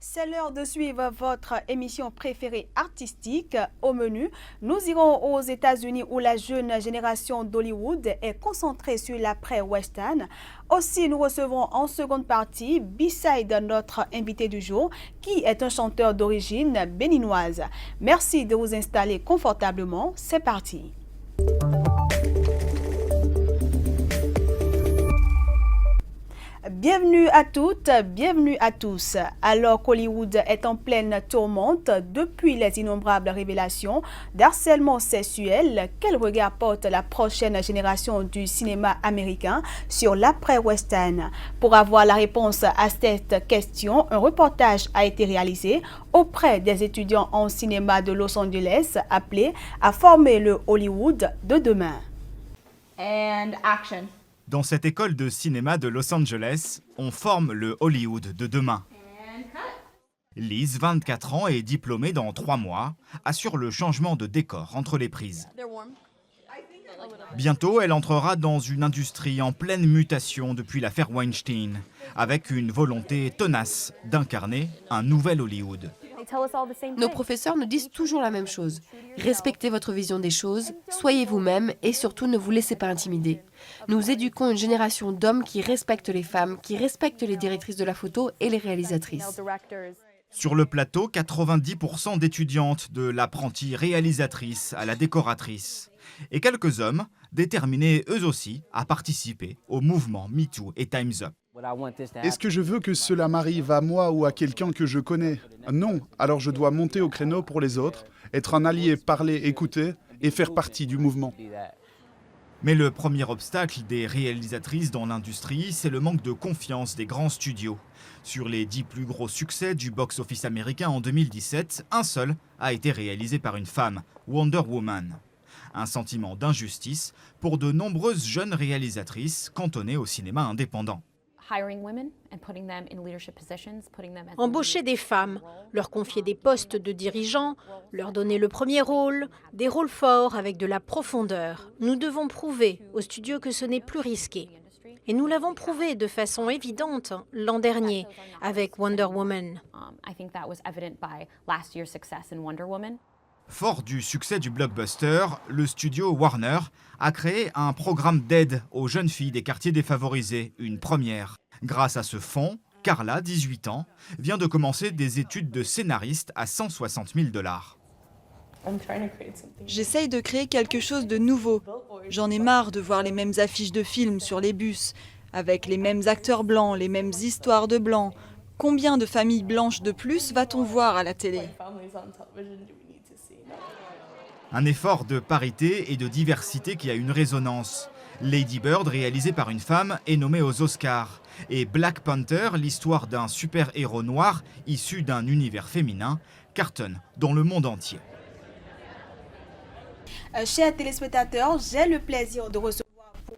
C'est l'heure de suivre votre émission préférée artistique. Au menu, nous irons aux États-Unis où la jeune génération d'Hollywood est concentrée sur l'après-western. Aussi, nous recevrons en seconde partie B-Side notre invité du jour, qui est un chanteur d'origine béninoise. Merci de vous installer confortablement. C'est parti. Bienvenue à toutes, bienvenue à tous. Alors qu'Hollywood est en pleine tourmente depuis les innombrables révélations d'harcèlement sexuel, quel regard porte la prochaine génération du cinéma américain sur l'après-western? Pour avoir la réponse à cette question, un reportage a été réalisé auprès des étudiants en cinéma de Los Angeles appelés à former le Hollywood de demain. And action. Dans cette école de cinéma de Los Angeles, on forme le Hollywood de demain. Liz, 24 ans et diplômée dans 3 mois, assure le changement de décor entre les prises. Bientôt, elle entrera dans une industrie en pleine mutation depuis l'affaire Weinstein, avec une volonté tenace d'incarner un nouvel Hollywood. Nos professeurs nous disent toujours la même chose. Respectez votre vision des choses, soyez vous-même et surtout ne vous laissez pas intimider. Nous éduquons une génération d'hommes qui respectent les femmes, qui respectent les directrices de la photo et les réalisatrices. Sur le plateau, 90% d'étudiantes de l'apprentie réalisatrice à la décoratrice. Et quelques hommes déterminés eux aussi à participer au mouvement MeToo et Time's Up. Est-ce que je veux que cela m'arrive à moi ou à quelqu'un que je connais? Non, alors je dois monter au créneau pour les autres, être un allié, parler, écouter et faire partie du mouvement. Mais le premier obstacle des réalisatrices dans l'industrie, c'est le manque de confiance des grands studios. Sur les 10 plus gros succès du box-office américain en 2017, un seul a été réalisé par une femme, Wonder Woman. Un sentiment d'injustice pour de nombreuses jeunes réalisatrices cantonnées au cinéma indépendant. Embaucher des femmes, leur confier des postes de dirigeants, leur donner le premier rôle, des rôles forts avec de la profondeur. Nous devons prouver aux studios que ce n'est plus risqué. Et nous l'avons prouvé de façon évidente l'an dernier avec Wonder Woman. Fort du succès du blockbuster, le studio Warner a créé un programme d'aide aux jeunes filles des quartiers défavorisés, une première. Grâce à ce fonds, Carla, 18 ans, vient de commencer des études de scénariste à $160 000. J'essaye de créer quelque chose de nouveau. J'en ai marre de voir les mêmes affiches de films sur les bus, avec les mêmes acteurs blancs, les mêmes histoires de blancs. Combien de familles blanches de plus va-t-on voir à la télé ? Un effort de parité et de diversité qui a une résonance. Lady Bird, réalisé par une femme, est nommée aux Oscars. Et Black Panther, l'histoire d'un super-héros noir issu d'un univers féminin, cartonne dans le monde entier. Chers téléspectateurs, j'ai le plaisir de recevoir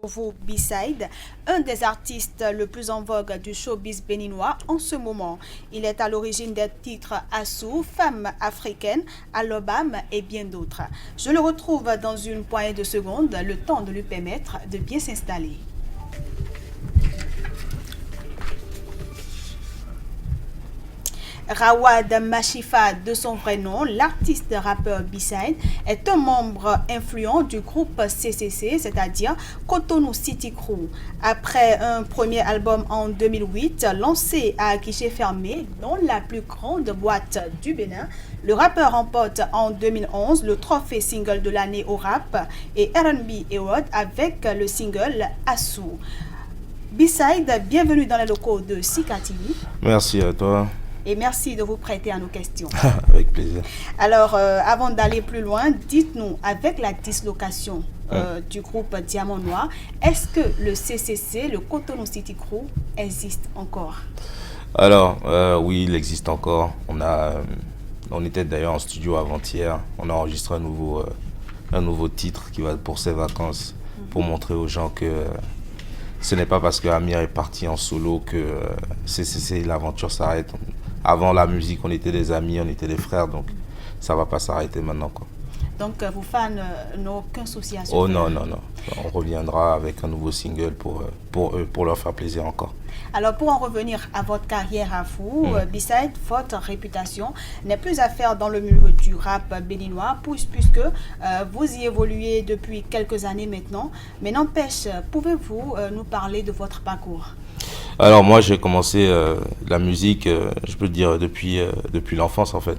pour vous B-Side, un des artistes le plus en vogue du showbiz béninois en ce moment. Il est à l'origine des titres Assou, Femme africaine, Alobam et bien d'autres. Je le retrouve dans une poignée de secondes, le temps de lui permettre de bien s'installer. Rawad Machifa, de son vrai nom, l'artiste rappeur B-Side, est un membre influent du groupe CCC, c'est-à-dire Cotonou City Crew. Après un premier album en 2008, lancé à guichet fermé dans la plus grande boîte du Bénin, le rappeur remporte en 2011 le trophée single de l'année au rap et R&B Award avec le single Assou. B-Side, bienvenue dans les locaux de Sika TV. Merci à toi. Et merci de vous prêter à nos questions. Avec plaisir. Alors, avant d'aller plus loin, dites-nous, avec la dislocation du groupe Diamant Noir, est-ce que le CCC, le Cotonou City Crew, existe encore? Alors, oui, il existe encore. On était d'ailleurs en studio avant-hier. On a enregistré un nouveau titre qui va pour ses vacances, pour montrer aux gens que ce n'est pas parce que Amir est parti en solo que CCC, l'aventure s'arrête. Avant la musique, on était des amis, on était des frères, donc ça ne va pas s'arrêter maintenant, quoi. Donc vos fans n'ont aucun souci à se Oh faire. non, non, non. On reviendra avec un nouveau single pour eux, pour leur faire plaisir encore. Alors pour en revenir à votre carrière à vous, Beside, votre réputation n'est plus à faire dans le milieu du rap béninois puisque vous y évoluez depuis quelques années maintenant. Mais n'empêche, pouvez-vous nous parler de votre parcours? Alors moi j'ai commencé la musique, je peux dire depuis l'enfance en fait.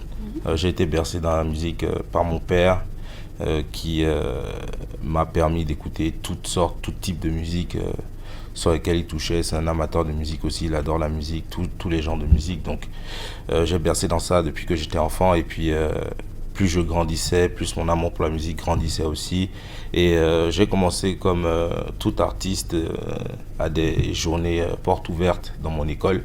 J'ai été bercé dans la musique par mon père qui m'a permis d'écouter tout type de musique sur lesquelles il touchait. C'est un amateur de musique aussi, il adore la musique, tous les genres de musique. Donc j'ai bercé dans ça depuis que j'étais enfant et puis plus je grandissais, plus mon amour pour la musique grandissait aussi. Et j'ai commencé comme tout artiste à des journées portes ouvertes dans mon école.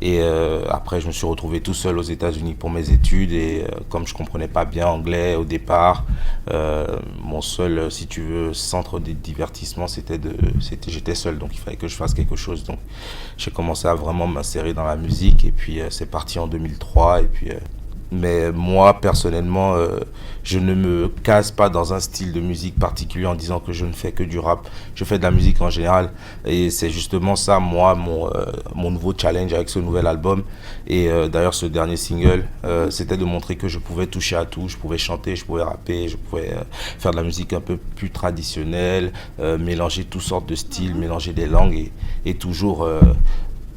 Et après, je me suis retrouvé tout seul aux États-Unis pour mes études. Et comme je ne comprenais pas bien anglais au départ, mon seul, si tu veux, centre de divertissement, j'étais seul. Donc il fallait que je fasse quelque chose. Donc j'ai commencé à vraiment m'insérer dans la musique. Et puis c'est parti en 2003. Et puis mais moi, personnellement, je ne me case pas dans un style de musique particulier en disant que je ne fais que du rap. Je fais de la musique en général. Et c'est justement ça, moi, mon nouveau challenge avec ce nouvel album. Et d'ailleurs, ce dernier single, c'était de montrer que je pouvais toucher à tout. Je pouvais chanter, je pouvais rapper, je pouvais faire de la musique un peu plus traditionnelle, mélanger toutes sortes de styles, mélanger des langues et toujours...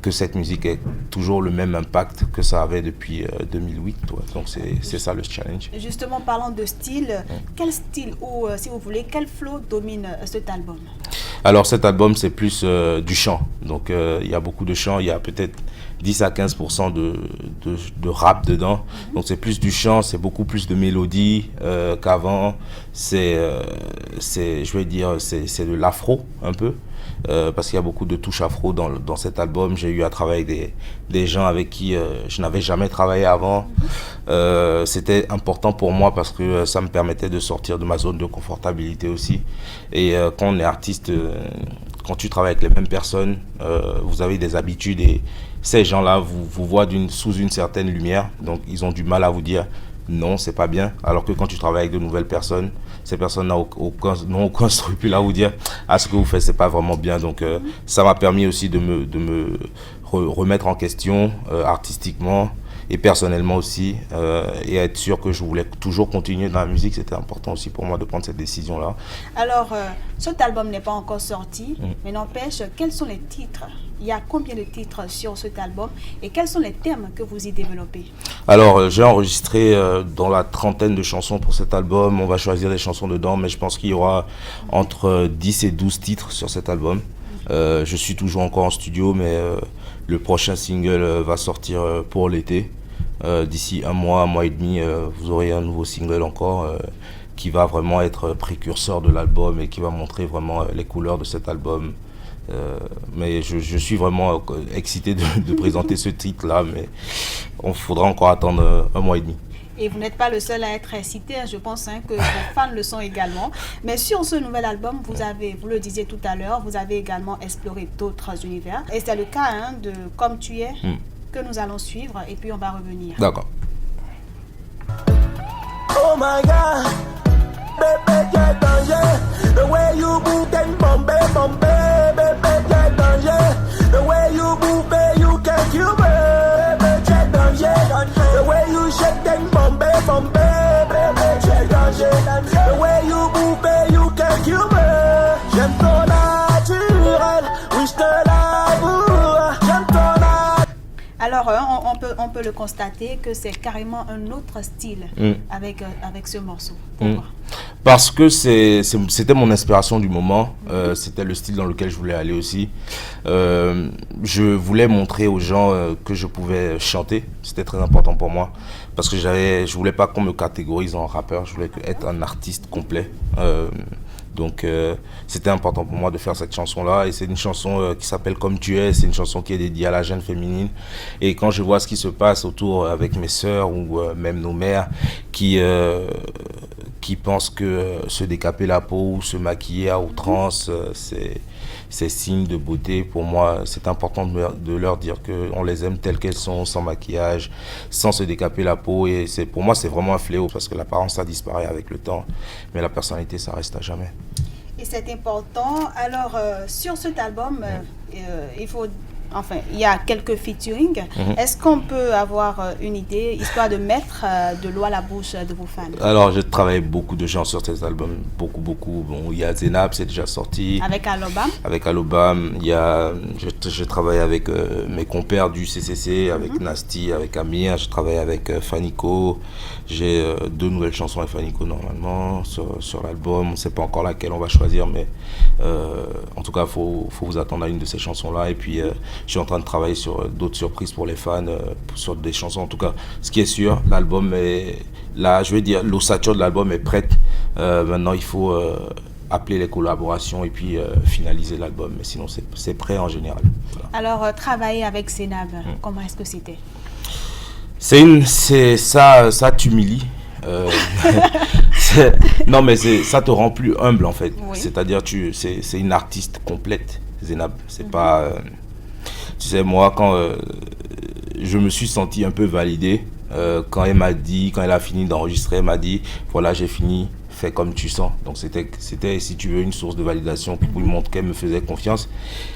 que cette musique ait toujours le même impact que ça avait depuis 2008. Ouais. Donc c'est ça le challenge. Justement, parlant de style, quel style ou, si vous voulez, quel flow domine cet album? Alors cet album, c'est plus du chant. Donc il y a beaucoup de chant, il y a peut-être 10 à 15% de rap dedans. Donc c'est plus du chant, c'est beaucoup plus de mélodie qu'avant. Je vais dire, c'est de l'afro un peu. Parce qu'il y a beaucoup de touches afro dans cet album. J'ai eu à travailler avec des gens avec qui je n'avais jamais travaillé avant. C'était important pour moi parce que ça me permettait de sortir de ma zone de confortabilité aussi. Et quand on est artiste, quand tu travailles avec les mêmes personnes, vous avez des habitudes et ces gens-là vous voient sous une certaine lumière. Donc ils ont du mal à vous dire non, c'est pas bien. Alors que quand tu travailles avec de nouvelles personnes, ces personnes n'ont aucun scrupule à vous dire ce que vous faites, c'est pas vraiment bien. Donc ça m'a permis aussi de me remettre en question artistiquement et personnellement aussi, et être sûr que je voulais toujours continuer dans la musique. C'était important aussi pour moi de prendre cette décision-là. Alors, cet album n'est pas encore sorti, mais n'empêche, quels sont les titres? Il y a combien de titres sur cet album et quels sont les thèmes que vous y développez? Alors, j'ai enregistré dans la trentaine de chansons pour cet album. On va choisir des chansons dedans, mais je pense qu'il y aura entre 10 et 12 titres sur cet album. Je suis toujours encore en studio, mais le prochain single va sortir pour l'été. D'ici un mois et demi, vous aurez un nouveau single encore qui va vraiment être précurseur de l'album et qui va montrer vraiment les couleurs de cet album. Mais je suis vraiment excité de présenter ce titre-là, mais il faudra encore attendre un mois et demi. Et vous n'êtes pas le seul à être incité, je pense que vos fans le sont également. Mais sur ce nouvel album, vous le disiez tout à l'heure, vous avez également exploré d'autres univers. Et c'est le cas de Comme tu es, que nous allons suivre et puis on va revenir. D'accord. Oh my God, baby, you're danger. The way you move and bombe, baby, you're danger. The way you move, you can kill me, baby, you're danger. The way you shake and bombe, baby, you're danger. The way you move, you can kill me. J'aime ton naturel, oui je te l'avoue. J'aime ton naturel. Alors, on peut le constater que c'est carrément un autre style avec ce morceau. Pourquoi? Parce que c'était mon inspiration du moment, c'était le style dans lequel je voulais aller aussi. Je voulais montrer aux gens que je pouvais chanter, c'était très important pour moi. Parce que je voulais pas qu'on me catégorise en rappeur, je voulais être un artiste complet. Donc c'était important pour moi de faire cette chanson-là. Et c'est une chanson qui s'appelle Comme tu es, c'est une chanson qui est dédiée à la jeune féminine. Et quand je vois ce qui se passe autour avec mes sœurs ou même nos mères qui qui pensent que se décaper la peau ou se maquiller à outrance, c'est signe de beauté. Pour moi, c'est important de leur dire qu'on les aime telles qu'elles sont, sans maquillage, sans se décaper la peau. Et pour moi, c'est vraiment un fléau parce que l'apparence, ça disparaît avec le temps. Mais la personnalité, ça reste à jamais. Et c'est important. Alors, sur cet album, il y a quelques featuring. Est-ce qu'on peut avoir une idée, histoire de mettre de l'eau à la bouche de vos fans? Alors, j'ai travaillé beaucoup de gens sur cet album, beaucoup. Bon, il y a Zénab, c'est déjà sorti. Avec Alobam? Avec Alobam. Je travaille avec mes compères du CCC, avec Nasty, avec Amir. Je travaille avec Fanico. J'ai 2 nouvelles chansons avec Fanico normalement sur l'album. On ne sait pas encore laquelle on va choisir, mais en tout cas, il faut vous attendre à une de ces chansons-là. Et puis, je suis en train de travailler sur d'autres surprises pour les fans, sur des chansons. En tout cas, ce qui est sûr, l'album est là, je veux dire, l'ossature de l'album est prête. Maintenant, il faut appeler les collaborations et puis finaliser l'album. Mais sinon, c'est prêt en général. Voilà. Alors, travailler avec Zénab, comment est-ce que c'était? Ça t'humilie. Non, mais ça te rend plus humble en fait. Oui. C'est-à-dire, c'est une artiste complète, Zénab. C'est pas. Tu sais, moi, quand je me suis senti un peu validé, quand elle a fini d'enregistrer, elle m'a dit, voilà, j'ai fini, fais comme tu sens. Donc c'était, si tu veux, une source de validation pour lui montrer qu'elle me faisait confiance.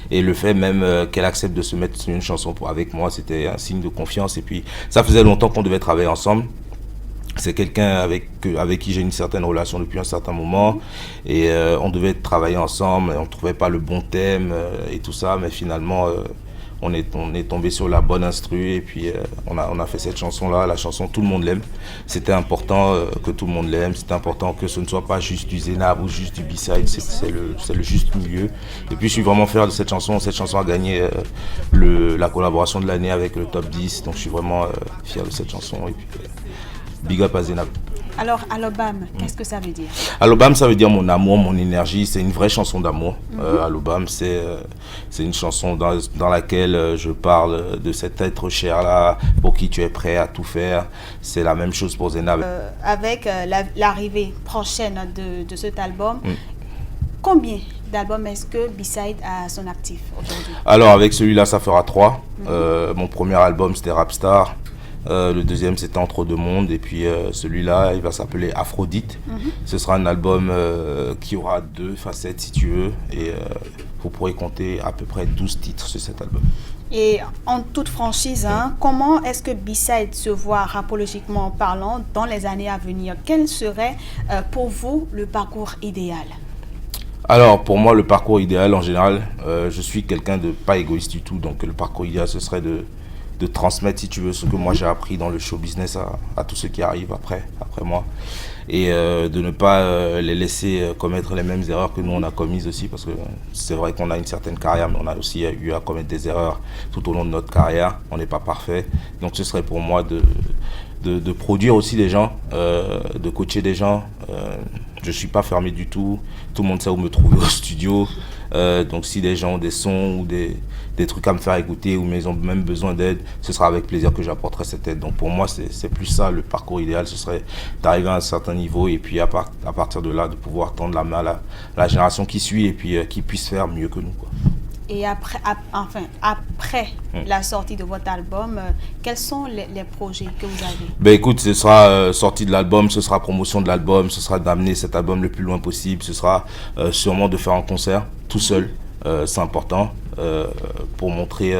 Et le fait même qu'elle accepte de se mettre sur une chanson avec moi, c'était un signe de confiance. Et puis, ça faisait longtemps qu'on devait travailler ensemble. C'est quelqu'un avec qui j'ai une certaine relation depuis un certain moment. Et on devait travailler ensemble, on ne trouvait pas le bon thème et tout ça, mais finalement... On est tombé sur la bonne instru et puis on a fait cette chanson-là. La chanson, tout le monde l'aime. C'était important que tout le monde l'aime. C'était important que ce ne soit pas juste du Zénab ou juste du B-side. C'est le juste milieu. Et puis je suis vraiment fier de cette chanson. Cette chanson a gagné la collaboration de l'année avec le top 10. Donc je suis vraiment fier de cette chanson. Et puis big up à Zénab. Alors, Alobam, qu'est-ce que ça veut dire? Alobam, ça veut dire mon amour, mon énergie. C'est une vraie chanson d'amour. Alobam, c'est une chanson dans laquelle je parle de cet être cher-là, pour qui tu es prêt à tout faire. C'est la même chose pour Zénab. Avec l'arrivée prochaine de cet album, combien d'albums est-ce que B-Side a à son actif aujourd'hui? Alors, avec celui-là, ça fera 3. Mon premier album, c'était Rapstar. Le deuxième, c'était Entre deux mondes. Et puis celui-là, il va s'appeler Aphrodite. Ce sera un album qui aura 2 facettes, si tu veux. Et vous pourrez compter à peu près 12 titres sur cet album. Et en toute franchise, comment est-ce que B-Side se voit rapologiquement parlant dans les années à venir? Quel serait pour vous le parcours idéal? Alors, pour moi, le parcours idéal, en général, je suis quelqu'un de pas égoïste du tout. Donc, le parcours idéal, ce serait de transmettre, si tu veux, ce que moi j'ai appris dans le show business à tous ceux qui arrivent après moi. Et de ne pas les laisser commettre les mêmes erreurs que nous on a commises aussi, parce que c'est vrai qu'on a une certaine carrière, mais on a aussi eu à commettre des erreurs tout au long de notre carrière. On n'est pas parfait. Donc ce serait pour moi de produire aussi des gens, de coacher des gens. Je ne suis pas fermé du tout. Tout le monde sait où me trouver au studio. Donc si des gens ont des sons ou des trucs à me faire écouter ou ils ont même besoin d'aide, ce sera avec plaisir que j'apporterai cette aide. Donc pour moi, c'est plus ça le parcours idéal. Ce serait d'arriver à un certain niveau et puis à partir de là, de pouvoir tendre la main à la génération qui suit et puis qui puisse faire mieux que nous, quoi. Et après la sortie de votre album, quels sont les projets que vous avez? Écoute, ce sera sortie de l'album, ce sera promotion de l'album, ce sera d'amener cet album le plus loin possible, ce sera sûrement de faire un concert tout seul. C'est important pour montrer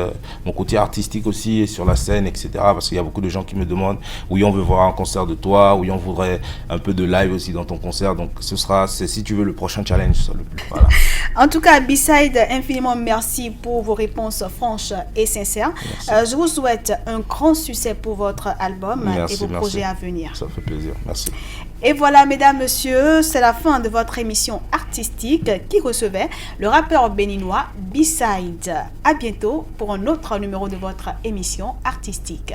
mon côté artistique aussi et sur la scène, etc. Parce qu'il y a beaucoup de gens qui me demandent oui, on veut voir un concert de toi, oui, on voudrait un peu de live aussi dans ton concert. Donc c'est si tu veux le prochain challenge. Voilà. En tout cas, B-Side, infiniment merci pour vos réponses franches et sincères. Je vous souhaite un grand succès pour votre album et vos projets à venir. Ça fait plaisir. Merci. Et voilà, mesdames, messieurs, c'est la fin de votre émission artistique qui recevait le rappeur béninois B-Side. À bientôt pour un autre numéro de votre émission artistique.